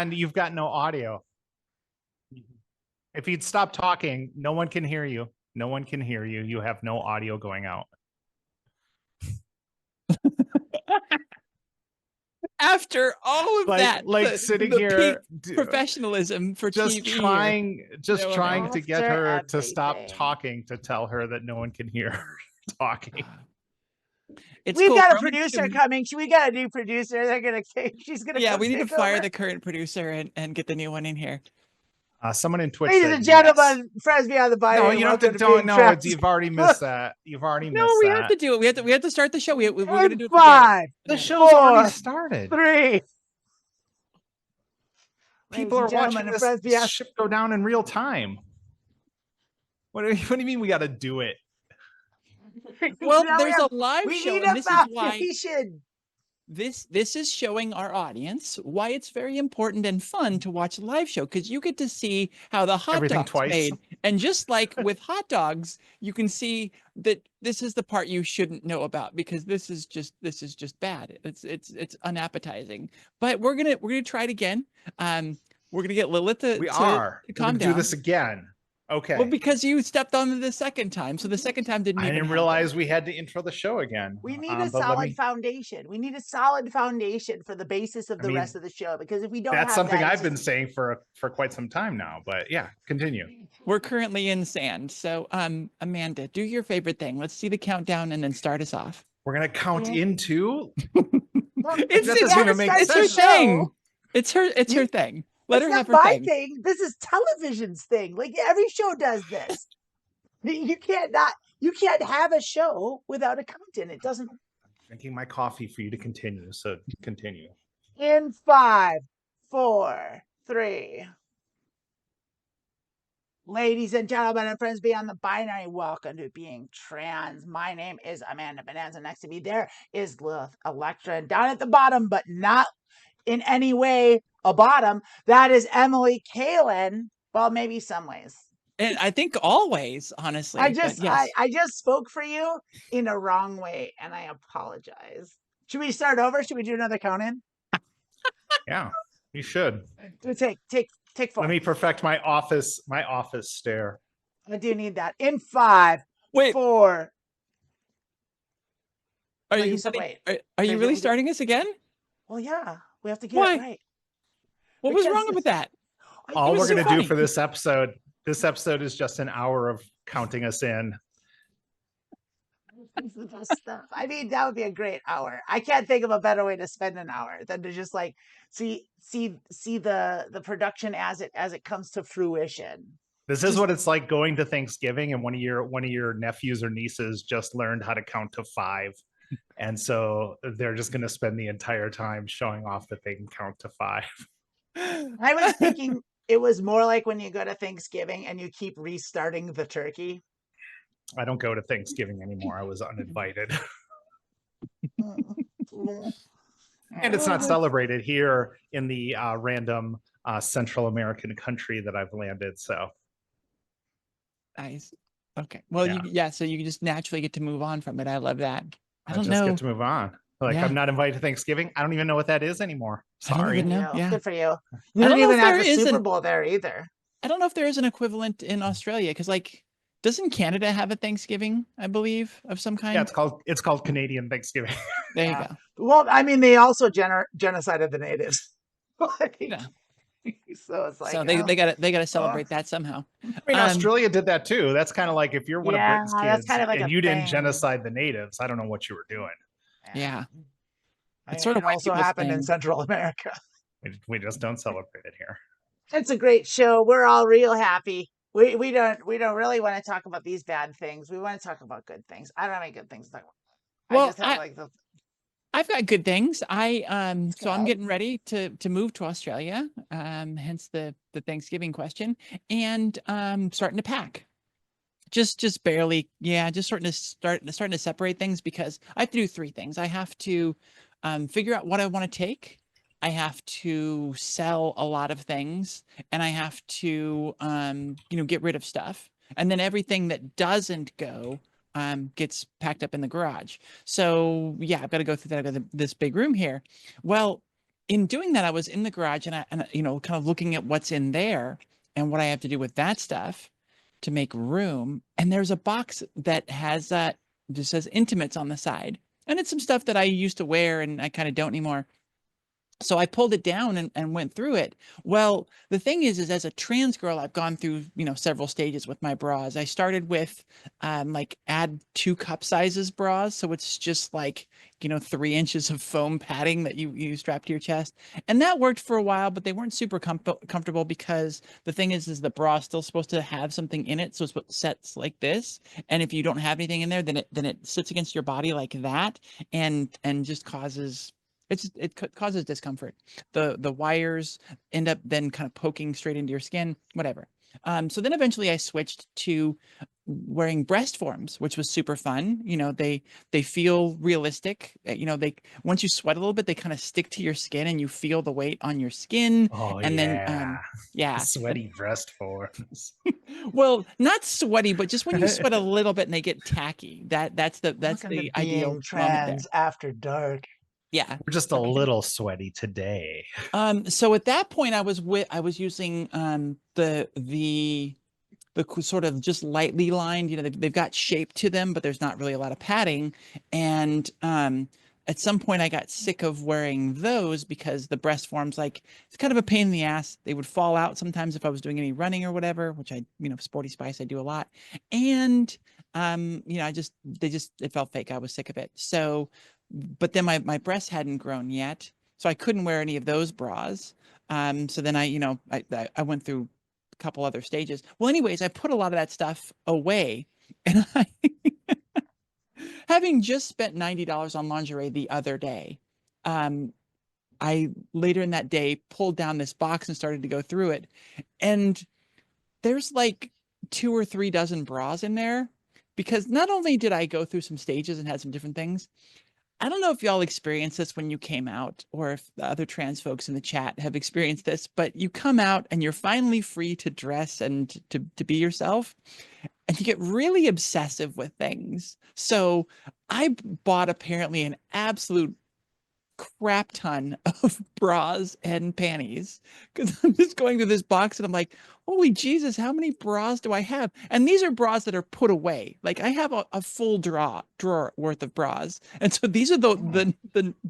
And you've got no audio. If you'd stop talking, no one can hear you. No one can hear you. You have no audio going out. After all of that, sitting here, professionalism for just TV trying here. to get her to stop talking, to tell her that no one can hear her talking. We've got a producer coming. We got a new producer. They're gonna kick. She's gonna. Yeah, we need to fire the current producer and get the new one in here. Someone in Twitch. Ladies and gentlemen, friends beyond the binary. No, you don't have to. Don't know. You've already missed that. You've already missed that. No, we have to do it. We have to start the show. We're gonna do it. 5. The show's already started. 3. People are watching this ship go down in real time. What do you mean we got to do it? Well, there's a live show. We need a foundation. This is showing our audience why it's very important and fun to watch a live show, because you get to see how the hot dog's made. And just like with hot dogs, you can see that this is the part you shouldn't know about, because this is just bad. It's unappetizing. But we're gonna try it again. We're gonna get Lilith to calm down. Do this again. Okay. Well, because you stepped on it the second time, so the second time didn't. I didn't realize we had to intro the show again. We need a solid foundation. We need a solid foundation for the basis of the rest of the show, because if we don't, that's something I've been saying for quite some time now. But yeah, continue. We're currently in sand, so Amanda, do your favorite thing. Let's see the countdown and then start us off. We're gonna count into. It's her thing. It's her thing. Let her have her thing. This is television's thing. Like every show does this. You can't have a show without a count-in. It doesn't. I'm drinking my coffee for you to continue. So continue. In 5, 4, 3. Ladies and gentlemen and friends beyond the binary, welcome to Being Trans. My name is Amanda Bonanza. Next to me there is Lilith Electra. And down at the bottom, but not in any way a bottom, that is Emily Kalin. Well, maybe some ways. And I think always, honestly. I just spoke for you in a wrong way, and I apologize. Should we start over? Should we do another count in? Yeah, you should. Take 4. Let me perfect my office stare. I do need that. In 5, 4. Are you really starting us again? Well, yeah. We have to get it right. What was wrong with that? All we're going to do for this episode is just an hour of counting us in. This is the best stuff. I mean, that would be a great hour. I can't think of a better way to spend an hour than to just like see the production as it comes to fruition. This is what it's like going to Thanksgiving and one of your nephews or nieces just learned how to count to 5. And so they're just going to spend the entire time showing off that they can count to 5. I was thinking it was more like when you go to Thanksgiving and you keep restarting the turkey. I don't go to Thanksgiving anymore. I was uninvited. And it's not celebrated here in the random Central American country that I've landed. So nice. Okay. Well, so you just naturally get to move on from it. I love that. I just get to move on. Like I'm not invited to Thanksgiving. I don't even know what that is anymore. Sorry. Yeah. Good for you. You don't even have the Super Bowl there either. I don't know if there is an equivalent in Australia, because doesn't Canada have a Thanksgiving, I believe, of some kind? Yeah, it's called Canadian Thanksgiving. There you go. Well, I mean, they also genocided the natives. So it's like they got to celebrate that somehow. I mean, Australia did that too. That's kind of like if you're one of Britain's kids kind of like and you didn't genocide the natives, I don't know what you were doing. Yeah. It sort of also happened in Central America. We just don't celebrate it here. It's a great show. We're all real happy. We don't really want to talk about these bad things. We want to talk about good things. I don't have any good things to talk about. Well, I've got good things. So I'm getting ready to move to Australia. Hence the Thanksgiving question, and starting to pack. Just barely, just starting to separate things, because I have to do 3 things. I have to figure out what I want to take. I have to sell a lot of things, and I have to get rid of stuff. And then everything that doesn't go gets packed up in the garage. So I've got to go through that. I've got this big room here. Well, in doing that, I was in the garage and you know, kind of looking at what's in there and what I have to do with that stuff to make room. And there's a box that has just says intimates on the side. And it's some stuff that I used to wear and I kind of don't anymore. So I pulled it down and went through it. Well, the thing is as a trans girl, I've gone through, you know, several stages with my bras. I started with like add 2 cup sizes bras. So it's just like, you know, 3 inches of foam padding that you strap to your chest. And that worked for a while, but they weren't super comfortable because the thing is the bra is still supposed to have something in it. So it's what sets like this. And if you don't have anything in there, then it sits against your body like that and just causes causes discomfort. The wires end up then kind of poking straight into your skin, whatever. So then eventually I switched to wearing breast forms, which was super fun. You know, they feel realistic. You know, they once you sweat a little bit, they kind of stick to your skin and you feel the weight on your skin. Oh And then yeah, yeah. sweaty breast forms. Well, not sweaty, but just when you sweat a little bit and they get tacky. That's Welcome to the ideal being moment there. trans after dark. Yeah. We're just a little sweaty today. So at that point I was using the sort of just lightly lined, you know, they've got shape to them, but there's not really a lot of padding. And at some point I got sick of wearing those because the breast forms, like, it's kind of a pain in the ass. They would fall out sometimes if I was doing any running or whatever, which I, you know, Sporty Spice, I do a lot. And you know, it felt fake. I was sick of it. So, but then my breasts hadn't grown yet, so I couldn't wear any of those bras. So then I, you know, I went through a couple other stages. Well, anyways, I put a lot of that stuff away, and I, having just spent $90 on lingerie the other day, I later in that day pulled down this box and started to go through it, and there's like 2 or 3 dozen bras in there, because not only did I go through some stages and had some different things, I don't know if y'all experienced this when you came out, or if the other trans folks in the chat have experienced this, but you come out and you're finally free to dress and to be yourself, and you get really obsessive with things. So I bought apparently an absolute crap ton of bras and panties, because I'm just going through this box and I'm like, holy Jesus, how many bras do I have? And these are bras that are put away. Like, I have a full drawer worth of bras. And so these are the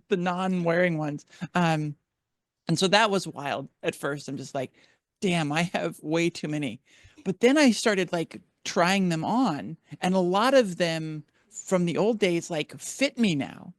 non-wearing ones. And so that was wild at first. I'm just like, damn, I have way too many. But then I started like trying them on, and a lot of them from the old days like fit me now.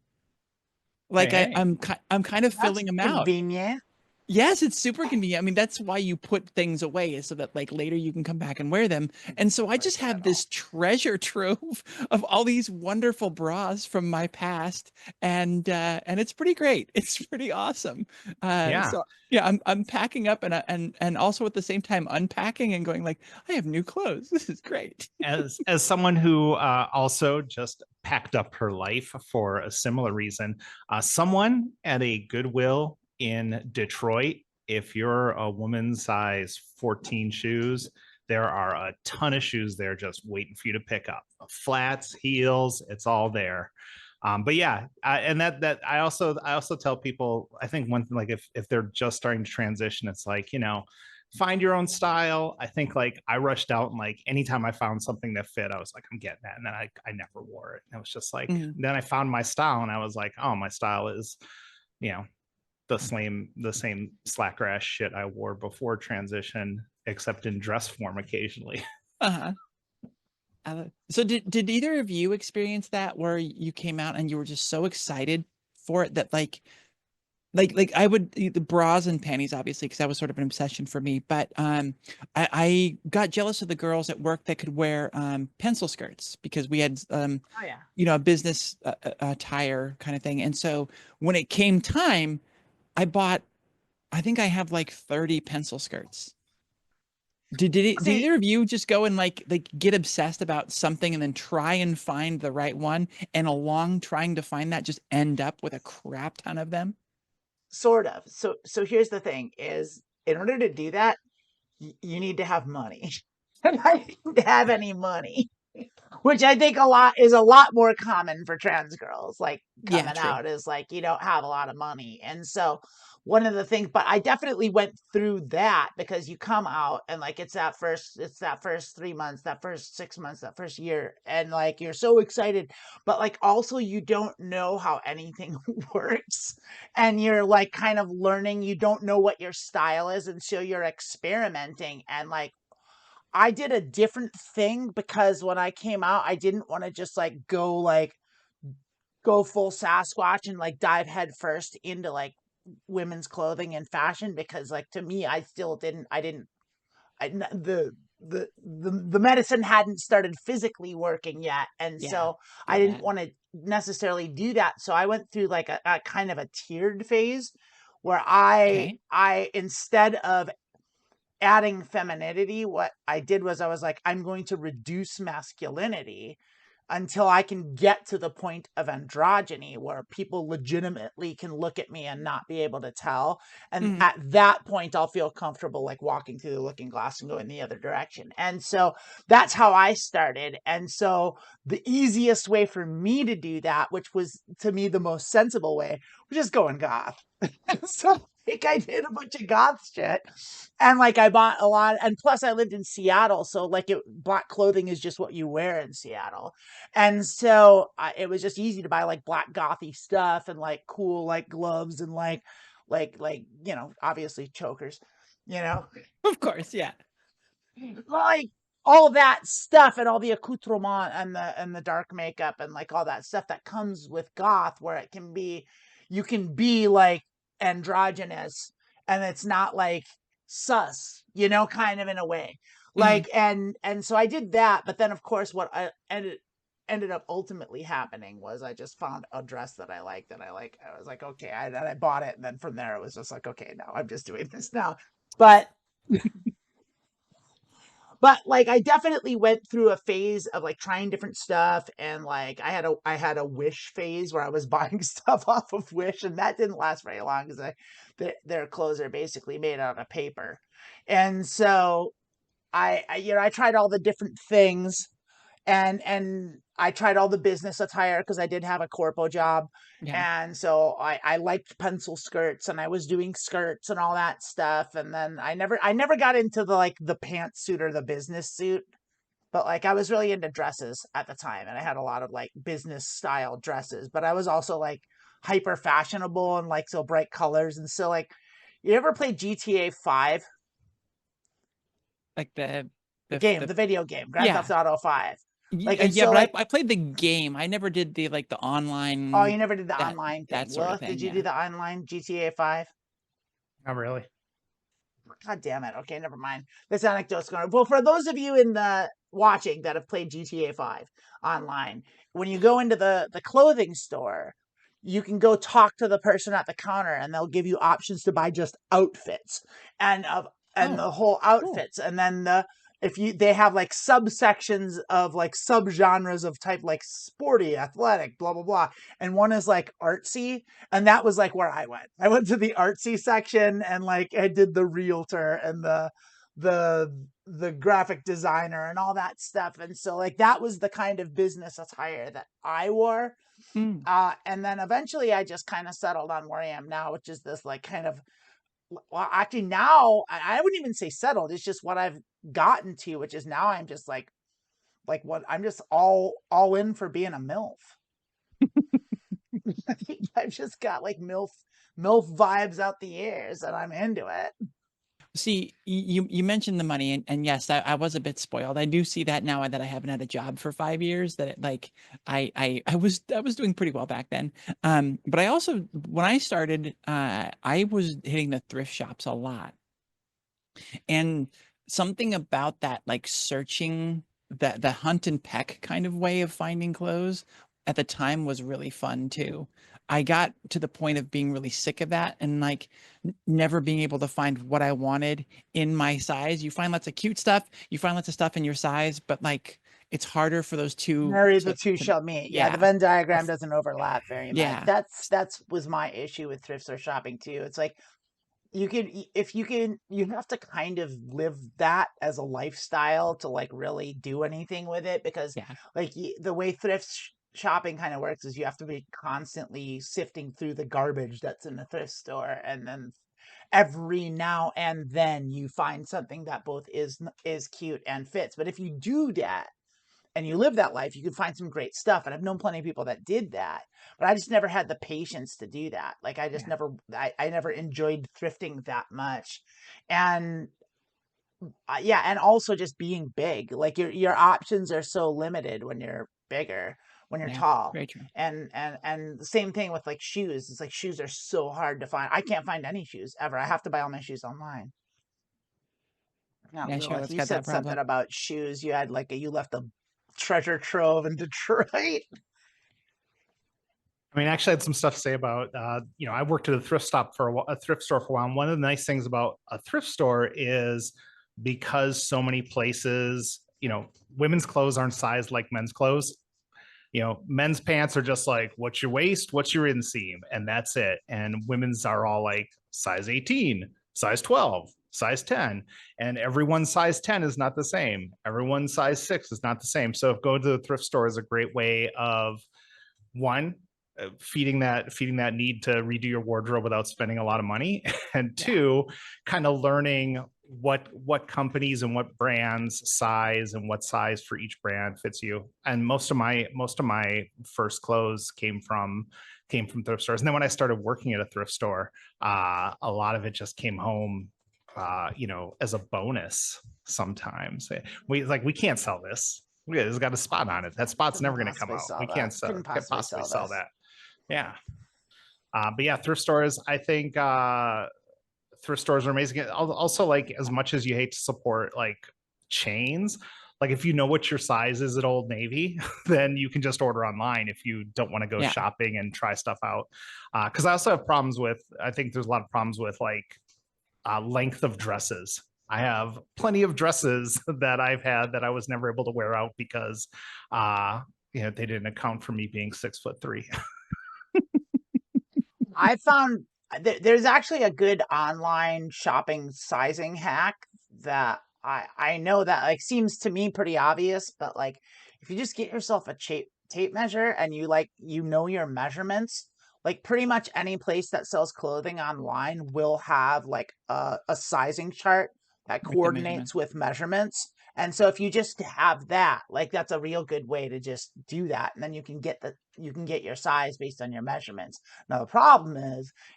Like, Hey. I'm kind of That's filling them out. convenient. Yes, it's super convenient. I mean, that's why you put things away, is so that like later you can come back and wear them. And so I just have this treasure trove of all these wonderful bras from my past, and it's pretty great. It's pretty awesome. Yeah. So yeah, I'm packing up and also at the same time unpacking and going like, I have new clothes. This is great. As someone who also just packed up her life for a similar reason, someone at a Goodwill in Detroit, if you're a woman size 14 shoes, there are a ton of shoes there just waiting for you to pick up. Flats, heels, it's all there. But yeah, and that I also tell people, I think one thing, like if they're just starting to transition, it's like, you know, find your own style. I think like I rushed out, and like anytime I found something that fit, I was like, I'm getting that. And then I never wore it. And it was just like, then I found my style and I was like, oh, my style is, you know, the same slack ass shit I wore before transition, except in dress form occasionally. Uh-huh. So did either of you experience that, where you came out and you were just so excited for it that like I would, the bras and panties, obviously, because that was sort of an obsession for me. But I got jealous of the girls at work that could wear pencil skirts, because we had Oh yeah. you know, a business attire kind of thing. And so when it came time, I think I have like 30 pencil skirts. Did either of you just go and like get obsessed about something and then try and find the right one, and along trying to find that just end up with a crap ton of them? Sort of. So here's the thing: is in order to do that, you need to have money. And I didn't have any money, which I think is a lot more common for trans girls. Like, coming Yeah, true. out is like, you don't have a lot of money, and so one of the things, but I definitely went through that because you come out and like it's that first 3 months, that first 6 months, that first year, and like you're so excited, but like also you don't know how anything works, and you're like kind of learning, you don't know what your style is, and so you're experimenting. And like I did a different thing because when I came out, I didn't want to just like go full Sasquatch and like dive head first into like women's clothing and fashion, because like to me I still didn't I didn't I, n- the medicine hadn't started physically working yet, and Yeah. so I Feel didn't that. want to necessarily do that. So I went through like a kind of a tiered phase where Okay. I instead of adding femininity, what I did was I was like, I'm going to reduce masculinity until I can get to the point of androgyny where people legitimately can look at me and not be able to tell. And Mhm. at that point, I'll feel comfortable like walking through the looking glass and going the other direction. And so that's how I started. And so the easiest way for me to do that, which was to me the most sensible way, was just going goth. So like I did a bunch of goth shit, and like I bought a lot, and plus I lived in Seattle, so like black clothing is just what you wear in Seattle. And so it was just easy to buy like black gothy stuff and like cool like gloves and like obviously chokers, you know, Of course, yeah. like all that stuff and all the accoutrement and the dark makeup and like all that stuff that comes with goth, where you can be like androgynous and it's not like sus, kind of in a way. Mhm. Like and so I did that, but then of course what I ended up ultimately happening was I just found a dress that I like. I was like, okay, and I bought it, and then from there it was just like, okay, no, I'm just doing this now. But like I definitely went through a phase of like trying different stuff, and like I had a Wish phase where I was buying stuff off of Wish, and that didn't last very long because their clothes are basically made out of paper. And so I tried all the different things, and I tried all the business attire because I did have a corpo job. Yeah. And so I liked pencil skirts, and I was doing skirts and all that stuff. And then I never got into the like the pantsuit or the business suit, but like I was really into dresses at the time, and I had a lot of like business style dresses, but I was also like hyper fashionable and like so bright colors. And so like, you ever played GTA 5? Like The the game, the the video game, Grand yeah. Theft Auto 5. Like, and Yeah, so but like, I played the game. I never did the like the oh, online you never did the that online thing. that sort of Lilith, thing. did you do Yeah. the online GTA 5? Not really. God damn it. Okay, never mind. This anecdote's going. Well, for those of you in the watching that have played GTA 5 online, when you go into the clothing store, you can go talk to the person at the counter, and they'll give you options to buy just outfits and Oh, the whole cool. outfits. And then if you they have like subsections of like subgenres of type like sporty, athletic, blah blah blah. And one is like artsy, and that was like where I went. I went to the artsy section, and like I did the realtor and the the graphic designer and all that stuff. And so like that was the kind of business attire that I wore. Mm. And then eventually I just kind of settled on where I am now, which is this like kind of, well, actually now I wouldn't even say settled. It's just what I've gotten to, which is now I'm just like what I'm just all in for being a MILF. I think I've just got like MILF vibes out the ears, and I'm into it. See, you mentioned the money, and yes, I was a bit spoiled. I do see that now that I haven't had a job for 5 years. That like I was doing pretty well back then. But I also when I started, I was hitting the thrift shops a lot, and something about that like searching the hunt and peck kind of way of finding clothes at the time was really fun too. I got to the point of being really sick of that and like never being able to find what I wanted in my size. You find lots of cute stuff, you find lots of stuff in your size, but like it's harder for those two Marry the two shall meet. Yeah, the yeah. Venn diagram F- doesn't overlap very much. Yeah. That's was my issue with thrift store shopping too. It's like if you can, you have to kind of live that as a lifestyle to like really do anything with it, because Yeah. like the way thrift shopping kind of works is you have to be constantly sifting through the garbage that's in the thrift store, and then every now and then you find something that both is cute and fits. But if you do that and you live that life, you can find some great stuff. And I've known plenty of people that did that, but I just never had the patience to do that. Like I just never, I never enjoyed thrifting that much. And yeah, and also just being big, like your options are so limited when you're bigger, when you're Yeah, tall. very true. And the same thing with like shoes. It's like shoes are so hard to find. I can't find any shoes ever. I have to buy all my shoes online. Now, Yeah, Lilith, Charlotte's you got said that something problem. about shoes. You had like you left a treasure trove in Detroit. I mean, actually, I had some stuff to say about, I worked at a thrift stop for a thrift store for a while. And one of the nice things about a thrift store is because so many places, women's clothes aren't sized like men's clothes. Men's pants are just like, what's your waist, what's your inseam, and that's it. And women's are all like size 18, size 12, size 10. And everyone's size 10 is not the same. Everyone's size 6 is not the same. So go to the thrift store is a great way of, one, feeding that need to redo your wardrobe without spending a lot of money, and two, kind of learning what companies and what brands size and what size for each brand fits you. And most of my first clothes came from thrift stores. And then when I started working at a thrift store, a lot of it just came home as a bonus. Sometimes we can't sell this. It's got a spot on it. That spot's never going to come out. We can't possibly sell that. Yeah. But yeah, thrift stores, I think thrift stores are amazing. Also, like, as much as you hate to support like chains, like if you know what your size is at Old Navy, then you can just order online if you don't want to go shopping and try stuff out. Because I also have problems with, I think there's a lot of problems with like length of dresses. I have plenty of dresses that I've had that I was never able to wear out because they didn't account for me being 6'3". I found there's actually a good online shopping sizing hack that I know that like seems to me pretty obvious, but like if you just get yourself a tape measure and you know your measurements, like pretty much any place that sells clothing online will have like a sizing chart that coordinates with measurements. And so if you just have that, like that's a real good way to just do that. And then you can get your size based on your measurements. Now the problem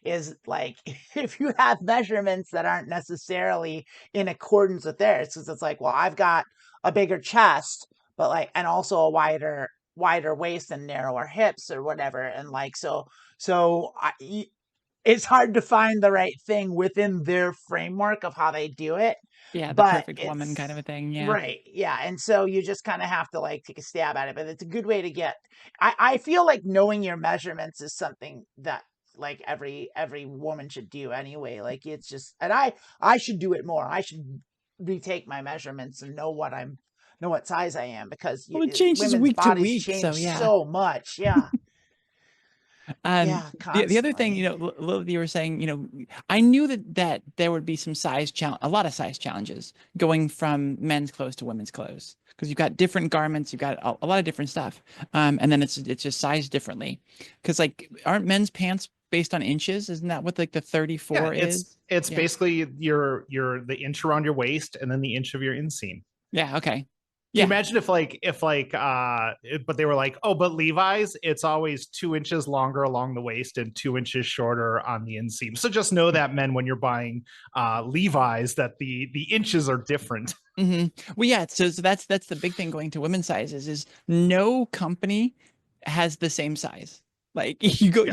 is like if you have measurements that aren't necessarily in accordance with theirs, because it's like, well, I've got a bigger chest, but like, and also a wider waist and narrower hips or whatever. And like, it's hard to find the right thing within their framework of how they do it. Yeah, the but perfect woman kind of a thing. Yeah. Right. Yeah. And so you just kind of have to like take a stab at it. But it's a good way to get, I feel like knowing your measurements is something that like every woman should do anyway. Like it's just, and I should do it more. I should retake my measurements and know what size I am, because it changes women's week to bodies week. change So yeah. so much. Yeah. The other thing, Lilith, you were saying, I knew that there would be some a lot of size challenges going from men's clothes to women's clothes, because you've got different garments, you've got a lot of different stuff, and then it's just sized differently. Because like, aren't men's pants based on inches? Isn't that what like the 34 is? It's basically the inch around your waist and then the inch of your inseam. Yeah. Okay. Can you imagine but they were like, oh, but Levi's, it's always 2 inches longer along the waist and 2 inches shorter on the inseam. So just know that, men, when you're buying Levi's, that the inches are different. Mm-hmm. Well, yeah. So that's the big thing going to women's sizes is no company has the same size. Like you go,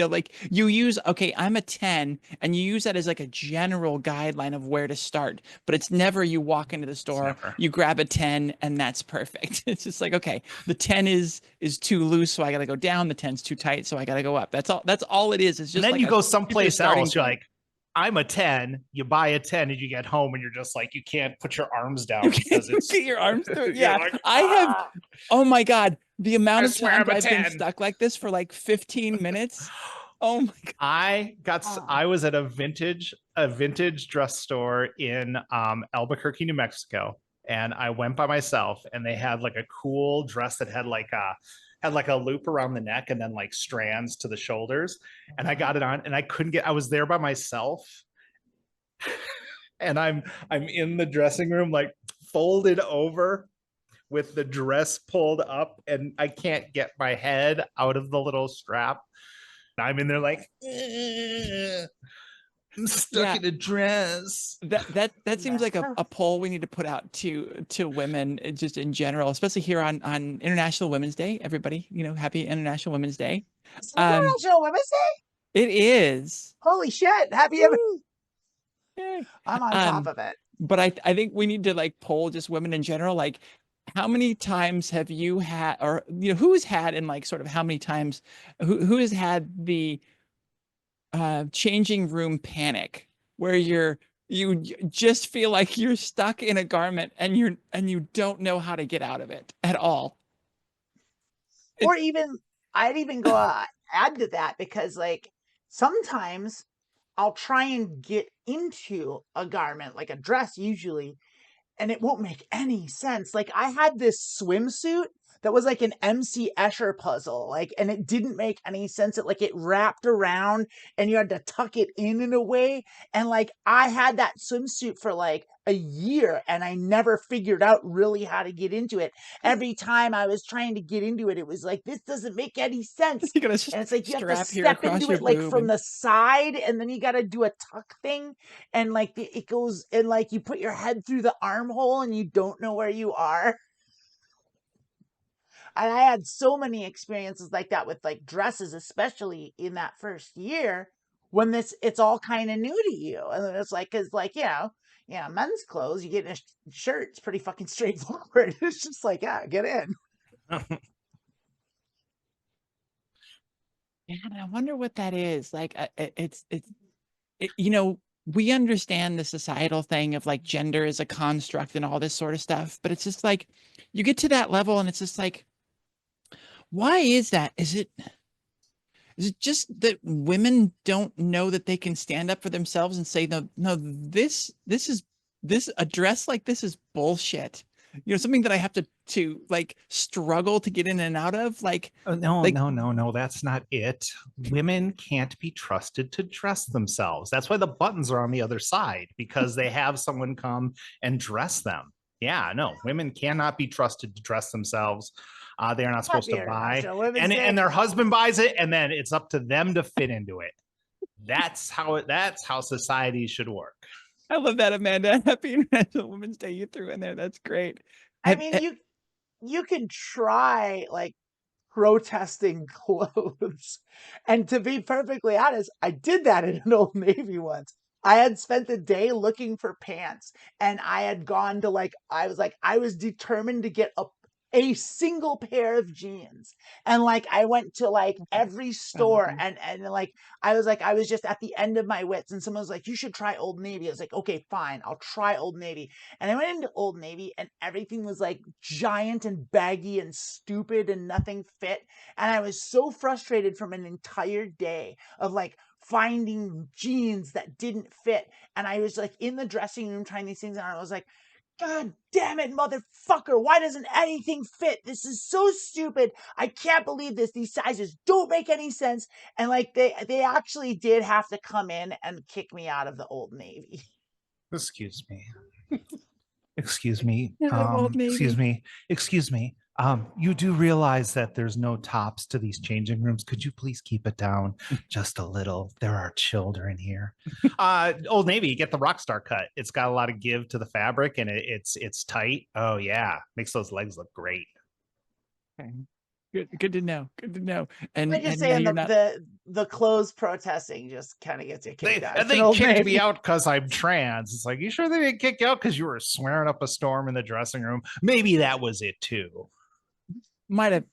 like you use, okay, I'm a 10, and you use that as like a general guideline of where to start, but it's never you walk into the store, you grab a 10 and that's perfect. It's just like, okay, the 10 is too loose, so I got to go down. The 10's too tight, so I got to go up. That's all it is. It's just, and then like you go someplace else. You're point. like, I'm a 10, you buy a 10 and you get home and you're just like, you can't put your arms down because it's get your arms through it. Yeah. Like, I have, oh my God, the amount of times I've 10. been stuck like this for like 15 minutes. Oh my God. I was at a vintage dress store in Albuquerque, New Mexico, and I went by myself, and they had like a cool dress that had like had like a loop around the neck and then like strands to the shoulders. And I got it on and I couldn't get, I was there by myself. And I'm in the dressing room, like folded over with the dress pulled up, and I can't get my head out of the little strap. I'm in there like, I'm stuck Yeah. in a dress. That seems like Yes. a poll we need to put out to women just in general, especially here on International Women's Day. Everybody, happy International Women's Day. Is it International Women's Day? It is. Holy shit! Happy ever. Woo! Yay. I'm on top of it. But I think we need to like poll just women in general, like how many times have you had, or who's had, and like sort of how many times who has had the changing room panic where you just feel like you're stuck in a garment and you don't know how to get out of it at all. Or even I'd even go add to that, because like sometimes I'll try and get into a garment, like a dress usually, and it won't make any sense. Like I had this swimsuit that was like an MC Escher puzzle, like, and it didn't make any sense. It wrapped around and you had to tuck it in a way. And like I had that swimsuit for like a year and I never figured out really how to get into it. Every time I was trying to get into it, it was like, this doesn't make any sense. You gotta just And it's like you have to strap here step across into your it like boob from and- the side, and then you got to do a tuck thing, and like it goes, and like you put your head through the armhole and you don't know where you are. And I had so many experiences like that with like dresses, especially in that first year when it's all kind of new to you. And then it's like, cause like, men's clothes, you get in a shirt, it's pretty fucking straightforward. It's just like, yeah, get in. Yeah, and I wonder what that is. Like, we understand the societal thing of like gender is a construct and all this sort of stuff, but it's just like you get to that level and it's just like, why is that? Is it just that women don't know that they can stand up for themselves and say, no, this a dress like this is bullshit. Something that I have to like struggle to get in and out of. Like, Oh, no, like- no, that's not it. Women can't be trusted to dress themselves. That's why the buttons are on the other side, because they have someone come and dress them. Yeah, no, women cannot be trusted to dress themselves. They are not supposed to buy, and their husband buys it, and then it's up to them to fit into it. That's how society should work. I love that, Amanda. Happy International Women's Day you threw in there. That's great. I mean, you can try like protesting clothes. And to be perfectly honest, I did that in an Old Navy once. I had spent the day looking for pants, and I had gone to I was determined to get a single pair of jeans. And like I went to like every store, and like I was just at the end of my wits, and someone was like, you should try Old Navy. I was like, okay, fine, I'll try Old Navy. And I went into Old Navy and everything was like giant and baggy and stupid and nothing fit. And I was so frustrated from an entire day of like finding jeans that didn't fit. And I was like in the dressing room trying these things on. I was like, God damn it, motherfucker. Why doesn't anything fit? This is so stupid. I can't believe this. These sizes don't make any sense. And like they actually did have to come in and kick me out of the Old Navy. Excuse me. Excuse me. Yeah, Old Navy. Excuse me. You do realize that there's no tops to these changing rooms. Could you please keep it down just a little? There are children here. Old Navy, get the Rockstar cut. It's got a lot of give to the fabric, and it's tight. Oh yeah, makes those legs look great. Okay. Good to know. Good to know. And I'm just and saying you're not- the clothes protesting just kind of gets you kicked out. It's They an Old kicked Navy. me out because I'm trans. It's like, you sure they didn't kick you out because you were swearing up a storm in the dressing room? Maybe that was it too. might have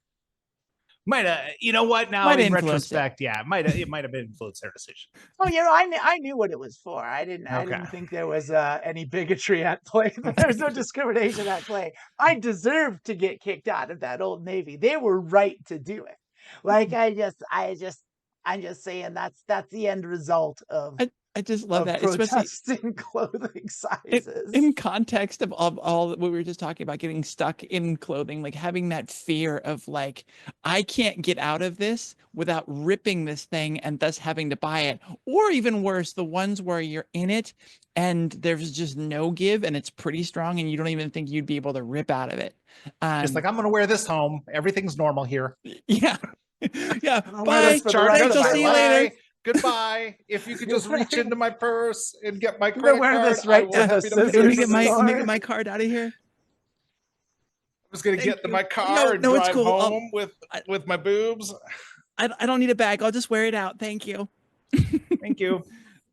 You know what? Now Might in influence it. retrospect, yeah, it might have influenced their decision. Oh, I knew what it was for. I didn't Okay. think there was any bigotry at play. There's no discrimination at play. I deserved to get kicked out of that Old Navy. They were right to do it. Like I'm just saying that's the end result of I just love of that, especially protesting clothing sizes. in context of all what we were just talking about, getting stuck in clothing, like having that fear of like, I can't get out of this without ripping this thing and thus having to buy it. Or even worse, the ones where you're in it and there's just no give and it's pretty strong and you don't even think you'd be able to rip out of it. Just like, I'm going to wear this home. Everything's normal here. Yeah. Yeah. I'll wear this Bye. for the rest Thanks. of I'll my see you life. later. Goodbye. If you could just reach into my purse and get my gonna credit wear card, this right I will to the happy to scissors pay Let me for get this. my store. let me get my card out of here. I was going to Thank get in you. my car No, and no, it's drive cool. home with my boobs. I don't need a bag. I'll just wear it out. Thank you. Thank you.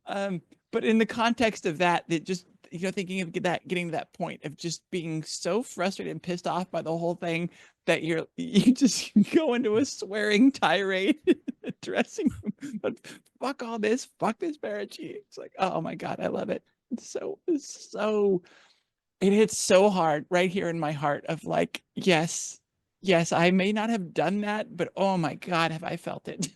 But in the context of that, that just, thinking of getting to that point of just being so frustrated and pissed off by the whole thing that you just go into a swearing tirade in the dressing room. But fuck all this, fuck this Barachi. It's like, oh my God, I love it. It hits so hard right here in my heart of like, yes, I may not have done that, but oh my God, have I felt it.